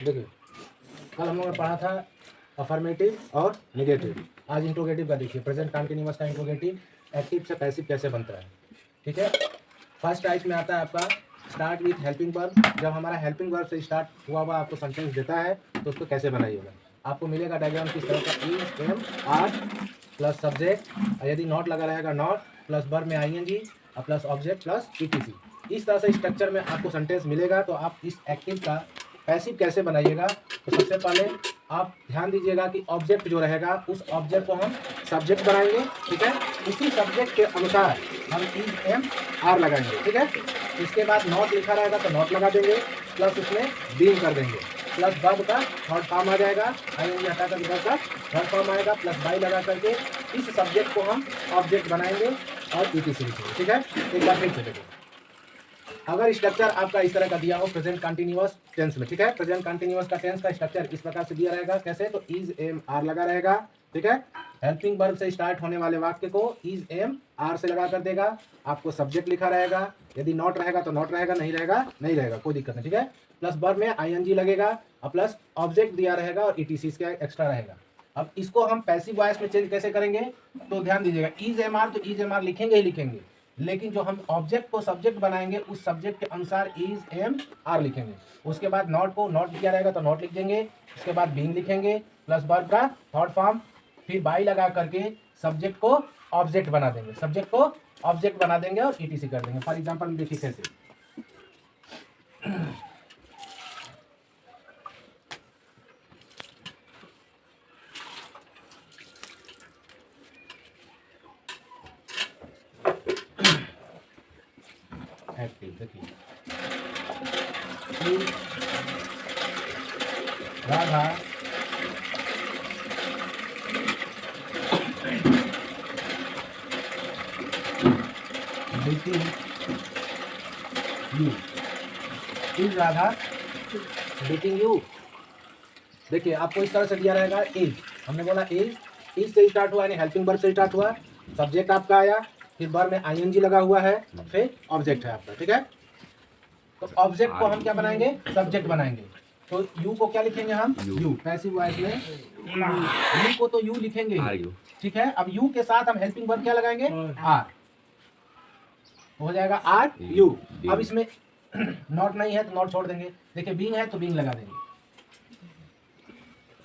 देखिए, कल हम लोगों ने पढ़ा था अफर्मेटिव और निगेटिव। आज इंट्रोगेटिव का देखिए, प्रेजेंट कंटिन्यूअस का इंट्रोगेटिव एक्टिव से पैसिव कैसे बनता है। ठीक है, फर्स्ट टाइप में आता है आपका स्टार्ट विथ हेल्पिंग वर्ब। जब हमारा हेल्पिंग वर्ब से स्टार्ट हुआ हुआ आपको सेंटेंस देता है तो उसको कैसे बनाइएगा। आपको मिलेगा डायग्राम किस तरह का, is am are plus subject, और यदि नॉट लगा रहेगा नॉट प्लस वर्ब में आईएनजी और प्लस ऑब्जेक्ट प्लस ईटीसी। इस तरह से स्ट्रक्चर में आपको सेंटेंस मिलेगा। तो आप इस एक्टिव का पैसिव कैसे बनाइएगा, तो सबसे पहले आप ध्यान दीजिएगा कि ऑब्जेक्ट जो रहेगा उस ऑब्जेक्ट को हम सब्जेक्ट बनाएंगे। ठीक है, उसी सब्जेक्ट के अनुसार हम इज एम आर लगाएंगे। ठीक है, इसके बाद नॉट लिखा रहेगा तो नॉट लगा देंगे, प्लस उसमें बीइंग कर देंगे, प्लस वर्ब का थर्ड फॉर्म आ जाएगा, आईएनजी हटा कर वर्ब का थर्ड फॉर्म आएगा, प्लस बाई लगा करके इस सब्जेक्ट को हम ऑब्जेक्ट बनाएंगे और ईटीसी लिखेंगे। ठीक है, एक बार फिर से देखो, अगर स्ट्रक्चर आपका इस तरह का दिया हो प्रेजेंट कंटिन्यूअस टेंस में। ठीक है, प्रेजेंट कंटिन्यूअस का टेंस का स्ट्रक्चर इस प्रकार से दिया रहेगा। कैसे, तो इज एम आर लगा रहेगा। ठीक है, हेल्पिंग वर्ब से स्टार्ट होने वाले वाक्य को इज एम आर से लगा कर देगा। आपको सब्जेक्ट लिखा रहेगा, यदि नॉट रहेगा तो नॉट रहेगा, नहीं रहेगा नहीं रहेगा, कोई दिक्कत नहीं। ठीक है, प्लस वर्ब में आईएनजी लगेगा और प्लस ऑब्जेक्ट दिया रहेगा और ईटीसी इसका एक्स्ट्रा रहेगा। अब इसको हम पैसिव वॉइस में चेंज कैसे करेंगे, तो ध्यान दीजिएगा, इज एम आर तो इज एम आर लिखेंगे ही लिखेंगे, लेकिन जो हम ऑब्जेक्ट को सब्जेक्ट बनाएंगे उस सब्जेक्ट के अनुसार इज एम आर लिखेंगे। उसके बाद नॉट को नॉट दिया रहेगा तो नॉट लिख देंगे, उसके बाद बीइंग लिखेंगे, प्लस वर्ब का थर्ड फॉर्म, फिर बाई लगा करके सब्जेक्ट को ऑब्जेक्ट बना देंगे, सब्जेक्ट को ऑब्जेक्ट बना देंगे और ईटीसी कर देंगे। फॉर एग्जांपल देखिए कैसे, एक्टिव देखिए, Radha beating you, is Radha beating you. देखिए, आपको इस तरह से दिया रहेगा इज, हमने बोला इज से स्टार्ट हुआ, यानी हेल्पिंग वर्ब से स्टार्ट हुआ, सब्जेक्ट आपका आया, फिर वर्ब में आईएनजी लगा हुआ है, फिर ऑब्जेक्ट है आपका। ठीक है, तो ऑब्जेक्ट को हम क्या बनाएंगे, सब्जेक्ट बनाएंगे। तो यू को क्या लिखेंगे हम, यू पैसिव वॉइस में यू को तो यू लिखेंगे ही। ठीक है, अब यू के साथ हम हेल्पिंग वर्ब क्या लगाएंगे, आर, हो जाएगा आर यू। अब इसमें नॉट नहीं है तो नॉट छोड़ देंगे, देखिए बीइंग है तो बीइंग लगा देंगे,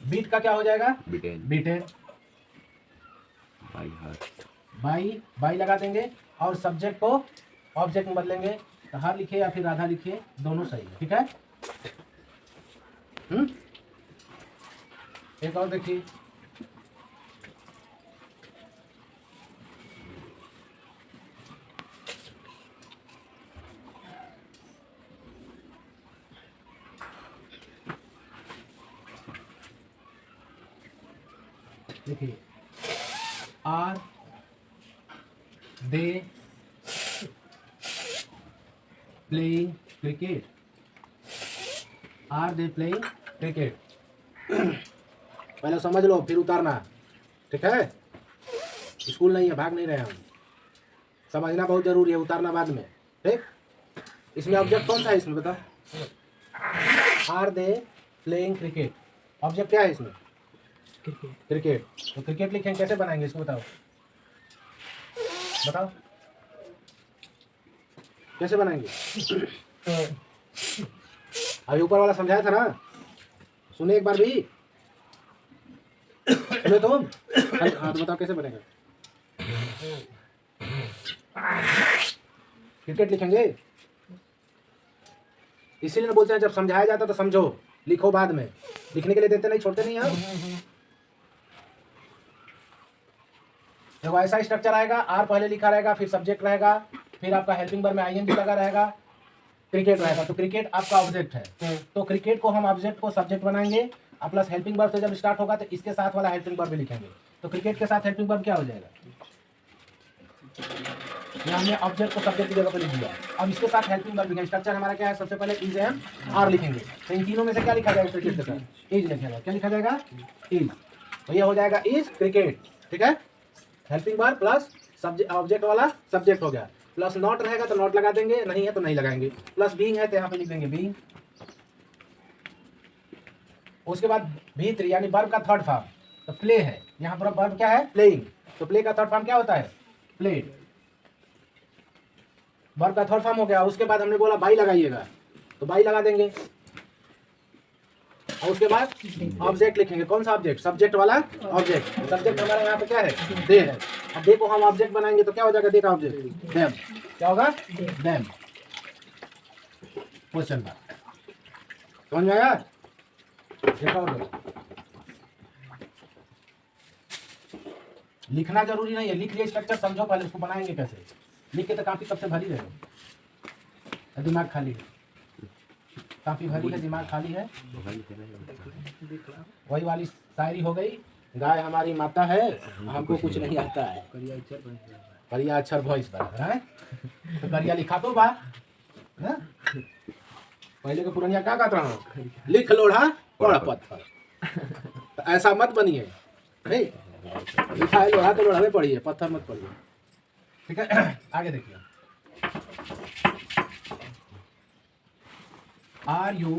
बीट का क्या हो जाएगा, बीटेन, बाई लगा देंगे और सब्जेक्ट को ऑब्जेक्ट में बदलेंगे, तो हर लिखिए या फिर राधा लिखिए, दोनों सही है। ठीक है, एक और देखिए, देखिए, are they playing cricket, are they playing cricket. पहले समझ लो फिर उतारना। ठीक है, स्कूल नहीं है, भाग नहीं रहे हम, समझना बहुत जरूरी है, उतारना बाद में। ठीक, इसमें ऑब्जेक्ट कौन सा है, इसमें बताओ, are they playing cricket, object क्या है इसमें, क्रिकेट। तो क्रिकेट लिखेंगे, कैसे बनाएंगे इसको बताओ, बताओ कैसे बनाएंगे। अभी ऊपर वाला समझाया था ना, सुने एक बार भी, सुने तुम, हाँ तो बताओ कैसे बनेगा, क्रिकेट लिखेंगे। इसीलिए बोलते हैं जब समझाया जाता तो समझो, लिखो बाद में, लिखने के लिए देते नहीं, छोड़ते नहीं आप। देखो ऐसा स्ट्रक्चर आएगा, आर पहले लिखा रहेगा, फिर सब्जेक्ट रहेगा, फिर आपका हेल्पिंग वर्ब में आईएनजी लगा रहेगा, क्रिकेट रहेगा, तो क्रिकेट आपका ऑब्जेक्ट है, तो क्रिकेट को हम ऑब्जेक्ट को सब्जेक्ट बनाएंगे, और प्लस हेल्पिंग वर्ब से जब स्टार्ट होगा तो इसके साथ वाला हेल्पिंग वर्ब भी लिखेंगे, तो क्रिकेट के साथ हेल्पिंग वर्ब क्या हो जाएगा, यहाँ हमने ऑब्जेक्ट को सब्जेक्ट की जगह पर लिख दिया। अब इसके साथ हेल्पिंग वर्ब लिखेंगे। स्ट्रक्चर हमारा क्या है, सबसे पहले इज एम आर लिखेंगे, तो इन तीनों में से क्या लिखा जाएगा, क्रिकेट के साथ इज लिखेगा, क्या लिखा जाएगा, इज, तो ये हो जाएगा इज क्रिकेट। ठीक है, helping verb plus subject, object वाला सब्जेक्ट हो गया, प्लस नॉट रहेगा तो नॉट लगा देंगे, नहीं है तो नहीं लगाएंगे, प्लस बीइंग है तो यहाँ पे लिख देंगे बीइंग, उसके बाद V3 यानी वर्ब का थर्ड फॉर्म तो प्ले है, यहाँ पर वर्ब क्या है, प्लेइंग, तो प्ले का थर्ड फॉर्म क्या होता है, प्लेड। वर्ब का थर्ड फॉर्म हो गया। उसके बाद हमने बोला बाई लगाइएगा, तो बाई लगा देंगे। और उसके बाद ऑब्जेक्ट लिखेंगे, कौन सा ऑब्जेक्ट, सब्जेक्ट वाला ऑब्जेक्ट। सब्जेक्ट हमारा यहाँ पे क्या है, दे है। अब दे को हम ऑब्जेक्ट बनाएंगे तो क्या हो जाएगा, दे का ऑब्जेक्ट देम, क्या होगा, देम, क्वेश्चन मार्क। समझ में आया? देखा होगा, लिखना जरूरी नहीं है, लिख लिए स्ट्रक्चर समझो पहले, उसको बनाएंगे कैसे। लिख के तो काफी कब से भरी रहेगा, दिमाग खाली है, काफी भरी है, दिमाग खाली है। वही वाली शायरी हो गई, गाय हमारी माता है, हमको कुछ नहीं आता है, करिया अक्षर भॉइस पर है, तो करिया लिखा तो बा ना? पहले के पुरानिया क्या कहता हूँ, लिख लोढ़ा कोड़ा पत्थर, तो ऐसा मत बनिए, नहीं लिखा है लोढ़ा तो लोढ़ा में पढ़िए, पत्थर मत पढ़िए, ठीक है। आगे देखिए, are you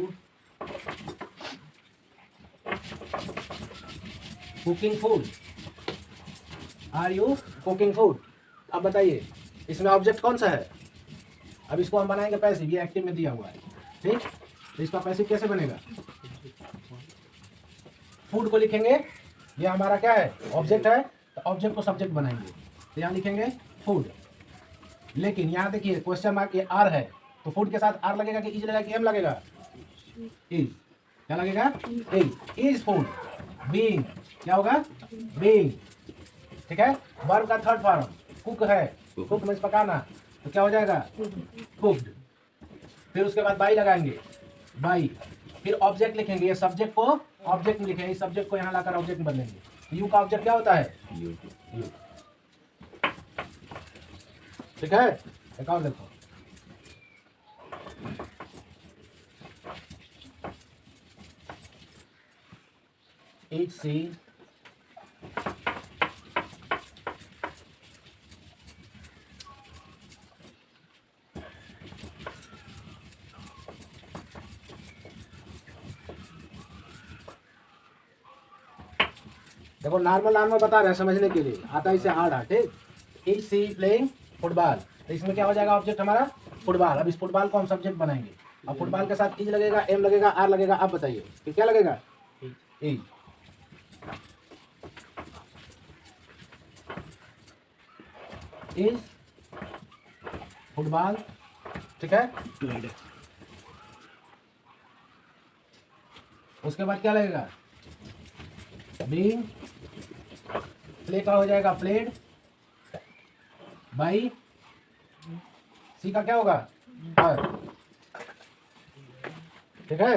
cooking food, are you cooking food. अब बताइए इसमें ऑब्जेक्ट कौन सा है, अब इसको हम बनाएंगे पैसिव, ये एक्टिव में दिया हुआ है, ठीक। तो इसका पैसिव कैसे बनेगा, फूड को लिखेंगे, ये हमारा क्या है, ऑब्जेक्ट है, तो ऑब्जेक्ट को सब्जेक्ट बनाएंगे, तो यहाँ लिखेंगे फूड। लेकिन यहाँ देखिए क्वेश्चन मार्क, ये आर है, तो फूड के साथ आर लगेगा कि इज लगेगा कि एम लगेगा, इज, क्या लगेगा, इज फूड, बीइंग, क्या होगा, बीइंग, ठीक है। वर्ब का थर्ड फॉर्म कुक है, कुक मींस पकाना, तो क्या हो जाएगा, कुक्ड। फिर उसके बाद बाई लगाएंगे, बाई, फिर ऑब्जेक्ट लिखेंगे, ये सब्जेक्ट को ऑब्जेक्ट में लिखेंगे, इस सब्जेक्ट को यहाँ लाकर ऑब्जेक्ट में बदलेंगे। यू का ऑब्जेक्ट क्या होता है, यू, ठीक है। एक और देखो, each seed देखो नॉर्मल बता रहे हैं समझने के लिए, आता है इसे हार्ड है, ठीक। इज सी प्लेइंग फुटबॉल, तो इसमें क्या हो जाएगा ऑब्जेक्ट हमारा फुटबॉल। अब इस फुटबॉल को हम सब्जेक्ट बनाएंगे, अब फुटबॉल के साथ इज लगेगा, एम लगेगा, आर लगेगा। अब बताइए फिर क्या लगेगा, इज, इज फुटबॉल, ठीक है। उसके बाद क्या लगेगा, बीइंग, प्ले का हो जाएगा प्लेड, बाई, सी का क्या होगा, ठीक है।